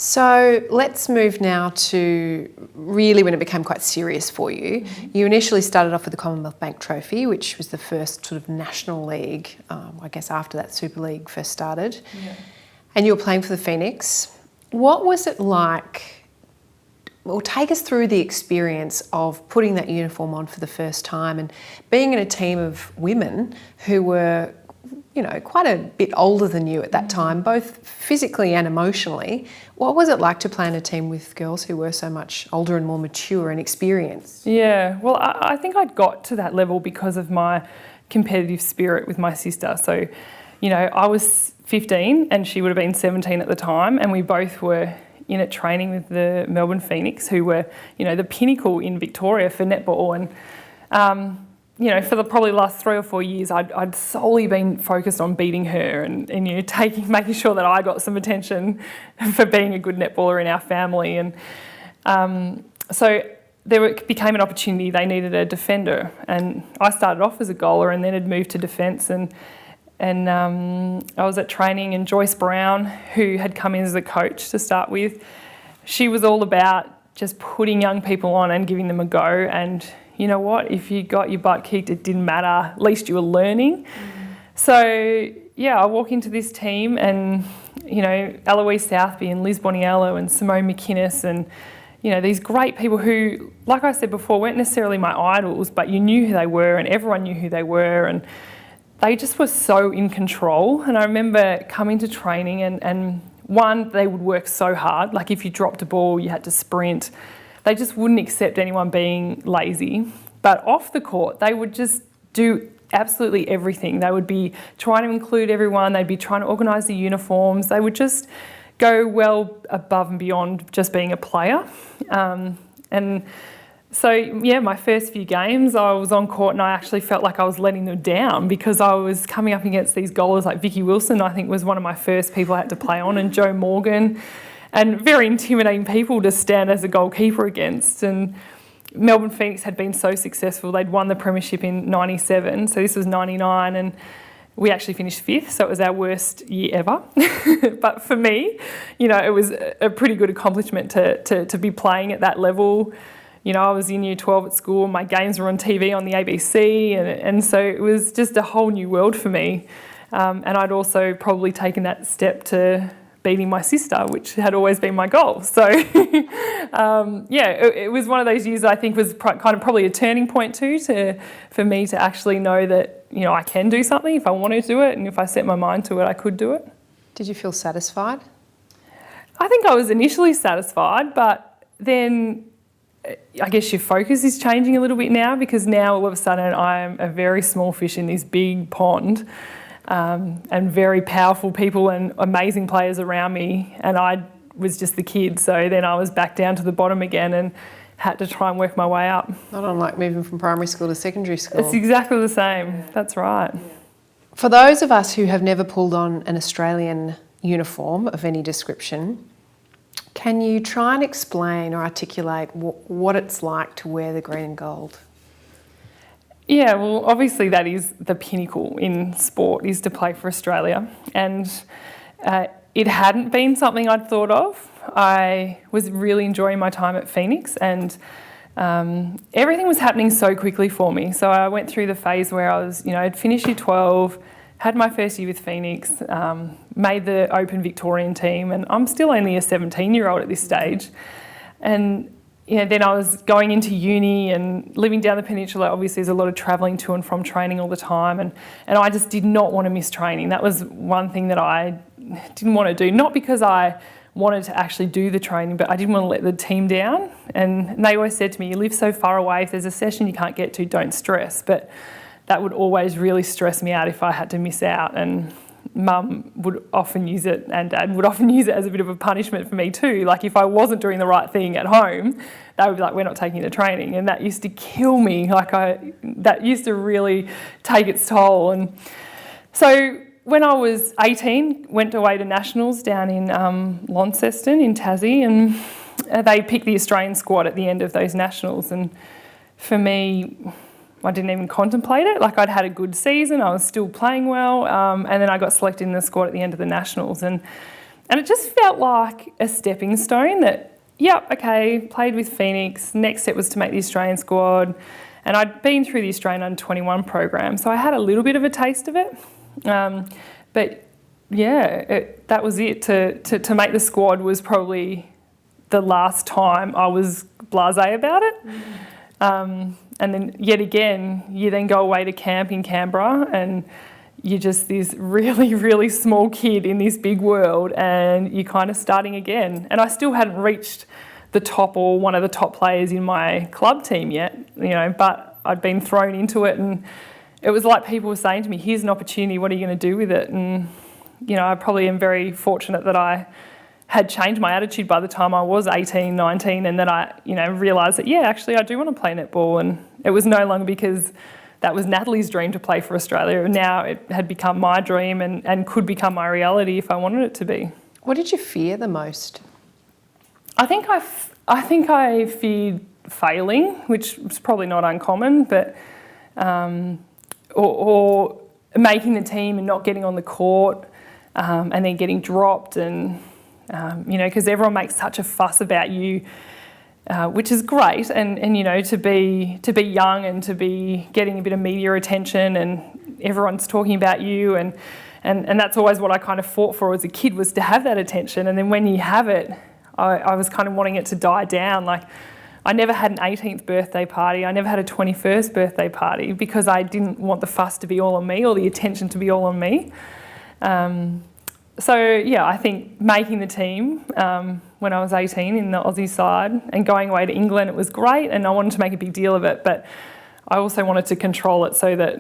So let's move now to really when it became quite serious for you. You initially started off with the Commonwealth Bank Trophy, which was the first sort of national league, I guess after that Super League first started. Yeah. And you were playing for the Phoenix. What was it like? Well, take us through the experience of putting that uniform on for the first time and being in a team of women who were, you know, quite a bit older than you at that time, both physically and emotionally. What was it like to play in a team with girls who were so much older and more mature and experienced? Yeah, well, I think I'd got to that level because of my competitive spirit with my sister. So, you know, I was 15 and she would have been 17 at the time, and we both were in at training with the Melbourne Phoenix, who were, you know, the pinnacle in Victoria for netball. And, you know, for the probably last 3 or 4 years, I'd solely been focused on beating her and you know, making sure that I got some attention for being a good netballer in our family. And so became an opportunity. They needed a defender, and I started off as a goaler and then had moved to defence. And I was at training, and Joyce Brown, who had come in as a coach to start with, she was all about just putting young people on and giving them a go. And you know what? If you got your butt kicked, it didn't matter. At least you were learning. So, yeah, I walk into this team and, you know, Eloise Southby and Liz Boniello and Simone McInnes and, you know, these great people who, like I said before, weren't necessarily my idols, but you knew who they were and everyone knew who they were. And they just were so in control. And I remember coming to training and one, they would work so hard. Like if you dropped a ball, you had to sprint. They just wouldn't accept anyone being lazy. But off the court, they would just do absolutely everything. They would be trying to include everyone. They'd be trying to organise the uniforms. They would just go well above and beyond just being a player. And so, yeah, my first few games, I was on court and I actually felt like I was letting them down because I was coming up against these goalers like Vicky Wilson, I think was one of my first people I had to play on, and Joe Morgan, and very intimidating people to stand as a goalkeeper against. And Melbourne Phoenix had been so successful. They'd won the premiership in 97, so this was 99, and we actually finished 5th, so it was our worst year ever. But for me, you know, it was a pretty good accomplishment to be playing at that level. You know, I was in year 12 at school, my games were on TV on the ABC, and so it was just a whole new world for me. And I'd also probably taken that step to beating my sister, which had always been my goal. So, yeah, it was one of those years that I think was kind of probably a turning point too, for me to actually know that, you know, I can do something if I wanted to do it, and if I set my mind to it, I could do it. Did you feel satisfied? I think I was initially satisfied, but then I guess your focus is changing a little bit now, because now all of a sudden I'm a very small fish in this big pond, and very powerful people and amazing players around me, and I was just the kid. So then I was back down to the bottom again and had to try and work my way up. Not unlike moving from primary school to secondary school. It's exactly the same. That's right. For those of us who have never pulled on an Australian uniform of any description, can you try and explain or articulate what it's like to wear the green and gold? Yeah, well, obviously that is the pinnacle in sport, is to play for Australia. And it hadn't been something I'd thought of. I was really enjoying my time at Phoenix, and everything was happening so quickly for me. So I went through the phase where I was, you know, I'd finished year 12, had my first year with Phoenix, made the Open Victorian team, and I'm still only a 17-year-old at this stage. And you know, then I was going into uni and living down the peninsula. Obviously, there's a lot of travelling to and from training all the time, and I just did not want to miss training. That was one thing that I didn't want to do, not because I wanted to actually do the training, but I didn't want to let the team down. And they always said to me, you live so far away, if there's a session you can't get to, don't stress. But that would always really stress me out if I had to miss out. And Mum would often use it, and Dad would often use it as a bit of a punishment for me too. Like if I wasn't doing the right thing at home, they would be like, we're not taking you to training. And that used to kill me. That used to really take its toll. And so when I was 18, went away to nationals down in Launceston in Tassie, and they picked the Australian squad at the end of those nationals. And for me, I didn't even contemplate it. Like I'd had a good season, I was still playing well, and then I got selected in the squad at the end of the nationals. And And it just felt like a stepping stone that, yep, okay, played with Phoenix. Next step was to make the Australian squad. And I'd been through the Australian Under-21 program, so I had a little bit of a taste of it. But yeah, that was it. To make the squad was probably the last time I was blasé about it. And then yet again, you then go away to camp in Canberra and you're just this really, really small kid in this big world and you're kind of starting again. And I still hadn't reached the top or one of the top players in my club team yet, but I'd been thrown into it and it was like people were saying to me, here's an opportunity, what are you going to do with it? And, I probably am very fortunate that I had changed my attitude by the time I was 18, 19 and that I, realised that, yeah, actually I do want to play netball. And it was no longer because that was Natalie's dream to play for Australia. Now it had become my dream and could become my reality if I wanted it to be. What did you fear the most? I think I feared failing, which is probably not uncommon, but or making the team and not getting on the court and then getting dropped and because everyone makes such a fuss about you. Which is great, and to be young and to be getting a bit of media attention, and everyone's talking about you, and that's always what I kind of fought for as a kid, was to have that attention. And then when you have it, I was kind of wanting it to die down. Like, I never had an 18th birthday party, I never had a 21st birthday party because I didn't want the fuss to be all on me or the attention to be all on me. So yeah, I think making the team when I was 18 in the Aussie side and going away to England, it was great and I wanted to make a big deal of it, but I also wanted to control it so that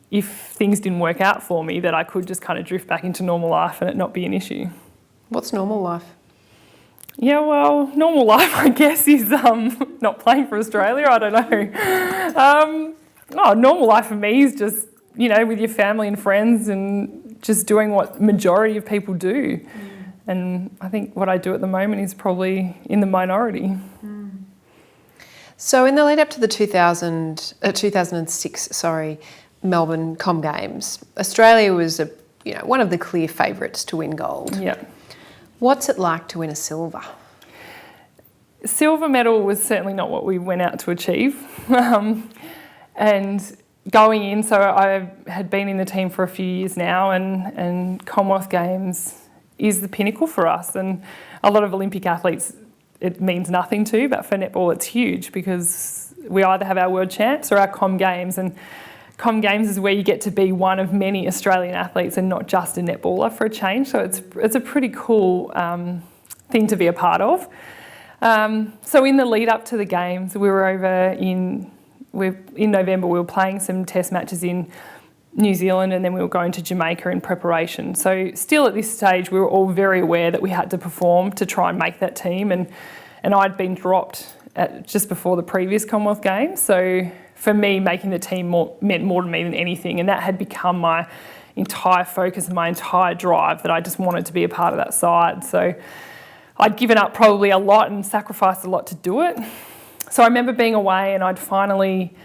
if things didn't work out for me, that I could just kind of drift back into normal life and it not be an issue. What's normal life? Yeah, well, normal life, I guess, is not playing for Australia. I don't know. Normal life for me is just, with your family and friends and just doing what majority of people do. And I think what I do at the moment is probably in the minority. So in the lead up to the 2006 Melbourne Com Games, Australia was one of the clear favourites to win gold. Yeah. What's it like to win a silver? Silver medal was certainly not what we went out to achieve. And going in, so I had been in the team for a few years now, and Commonwealth Games is the pinnacle for us. And a lot of Olympic athletes, it means nothing to, but for netball it's huge because we either have our world champs or our Com Games. And Com Games is where you get to be one of many Australian athletes and not just a netballer for a change. So it's a pretty cool thing to be a part of. So in the lead up to the games, we were over in November. We were playing some test matches in New Zealand and then we were going to Jamaica in preparation. So still at this stage, we were all very aware that we had to perform to try and make that team. And I'd been dropped just before the previous Commonwealth Games. So for me, making the team meant more to me than anything. And that had become my entire focus and my entire drive, that I just wanted to be a part of that side. So I'd given up probably a lot and sacrificed a lot to do it. So I remember being away and I'd finally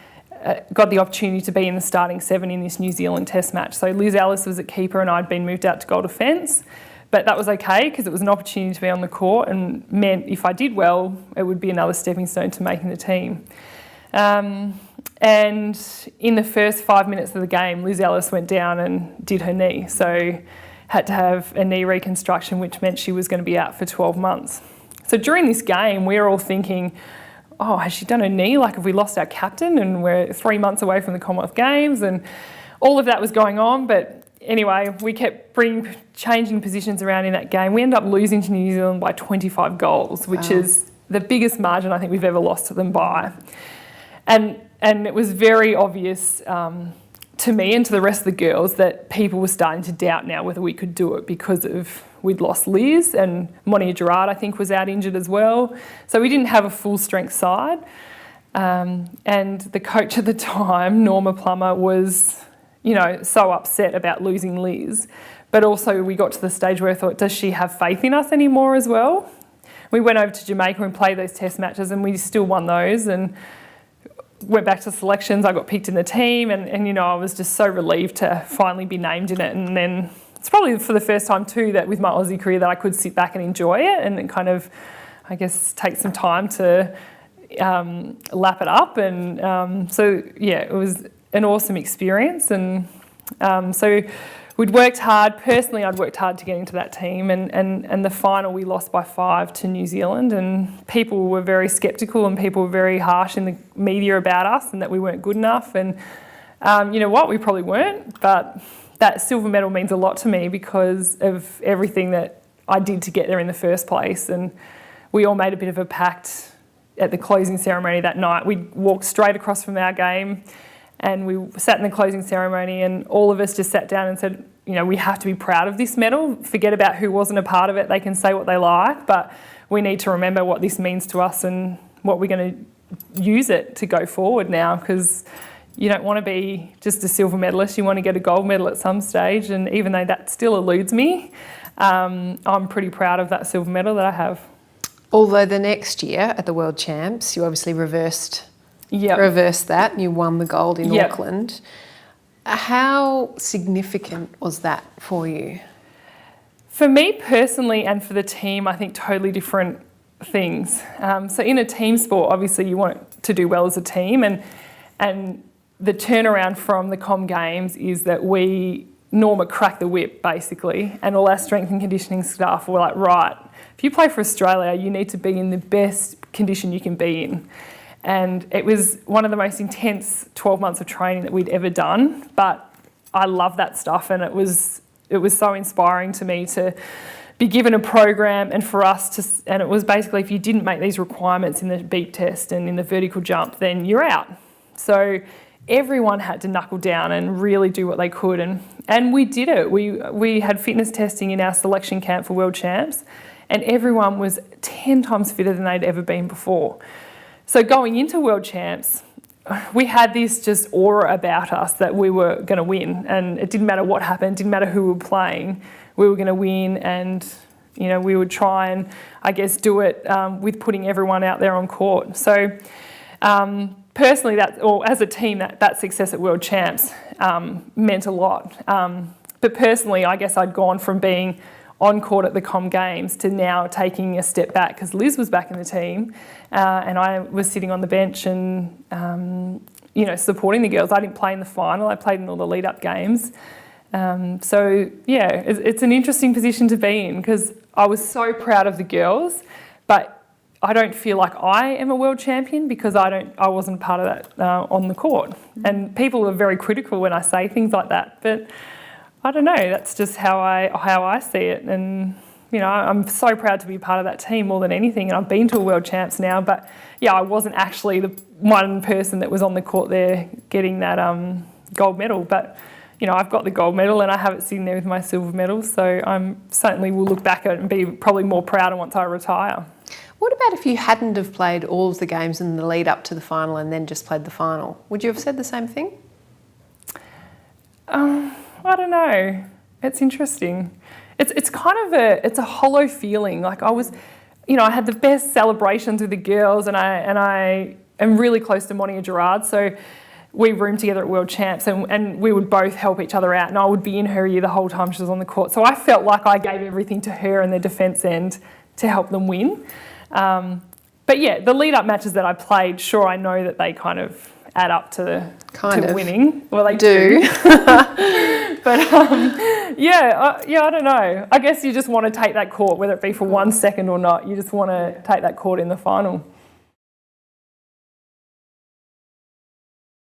got the opportunity to be in the starting 7 in this New Zealand test match. So Liz Ellis was at keeper and I'd been moved out to goal defence. But that was okay because it was an opportunity to be on the court and meant if I did well, it would be another stepping stone to making the team. And in the first 5 minutes of the game, Liz Ellis went down and did her knee. So had to have a knee reconstruction, which meant she was going to be out for 12 months. So during this game, we were all thinking, oh, has she done her knee? Like, have we lost our captain and we're 3 months away from the Commonwealth Games? And all of that was going on. But anyway, we kept changing positions around in that game. We ended up losing to New Zealand by 25 goals, which is the biggest margin I think we've ever lost to them by. And it was very obvious to me and to the rest of the girls that people were starting to doubt now whether we could do it because we'd lost Liz and Monia Gerard, I think, was out injured as well. So we didn't have a full strength side. And the coach at the time, Norma Plummer, was, so upset about losing Liz. But also we got to the stage where I thought, does she have faith in us anymore as well? We went over to Jamaica and played those test matches and we still won those and went back to selections. I got picked in the team and I was just so relieved to finally be named in it. And then it's probably for the first time too that with my Aussie career that I could sit back and enjoy it and kind of, I guess, take some time to lap it up. And so, yeah, it was an awesome experience. And so we'd worked hard. Personally, I'd worked hard to get into that team. And the final, we lost by 5 to New Zealand. And people were very sceptical and people were very harsh in the media about us and that we weren't good enough. And you know what? We probably weren't. But that silver medal means a lot to me because of everything that I did to get there in the first place. And we all made a bit of a pact at the closing ceremony that night. We walked straight across from our game and we sat in the closing ceremony and all of us just sat down and said, you know, we have to be proud of this medal. Forget about who wasn't a part of it. They can say what they like, but we need to remember what this means to us and what we're going to use it to go forward now, because you don't want to be just a silver medalist. You want to get a gold medal at some stage, and even though that still eludes me, I'm pretty proud of that silver medal that I have. Although the next year at the World Champs, you obviously reversed that and you won the gold in Auckland. How significant was that for you? For me personally and for the team, I think totally different things. So in a team sport, obviously you want to do well as a team, and the turnaround from the Com Games is that Norma cracked the whip basically, and all our strength and conditioning staff were like, right, if you play for Australia, you need to be in the best condition you can be in. And it was one of the most intense 12 months of training that we'd ever done, but I love that stuff, and it was so inspiring to me to be given a program and for us to, and it was basically if you didn't make these requirements in the beep test and in the vertical jump, then you're out. So everyone had to knuckle down and really do what they could, and we did it. We had fitness testing in our selection camp for World Champs, and everyone was 10 times fitter than they'd ever been before. So going into World Champs, we had this just aura about us that we were going to win, and it didn't matter what happened, didn't matter who we were playing, we were going to win, and you know, we would try and I guess do it with putting everyone out there on court. So personally, as a team, that success at World Champs meant a lot. But personally, I guess I'd gone from being on court at the Com Games to now taking a step back because Liz was back in the team and I was sitting on the bench and you know, supporting the girls. I didn't play in the final. I played in all the lead-up games. So yeah, it's an interesting position to be in because I was so proud of the girls, but I don't feel like I am a world champion because I wasn't part of that on the court. And people are very critical when I say things like that, but I don't know, that's just how I see it. And you know, I'm so proud to be part of that team more than anything, and I've been to a World Champs now, but yeah, I wasn't actually the one person that was on the court there getting that gold medal, but you know, I've got the gold medal and I have it sitting there with my silver medal, so I certainly will look back at it and be probably more proud once I retire. What about if you hadn't have played all of the games in the lead up to the final and then just played the final? Would you have said the same thing? I don't know. It's interesting. It's kind of a hollow feeling. Like I was, you know, I had the best celebrations with the girls, and I am really close to Monia Gerard, so we roomed together at World Champs, and we would both help each other out, and I would be in her ear the whole time she was on the court. So I felt like I gave everything to her and the defence end to help them win. But yeah, the lead-up matches that I played, sure, I know that they kind of add up to winning. Well, they do. But I don't know. I guess you just want to take that court, whether it be for 1 second or not. You just want to take that court in the final.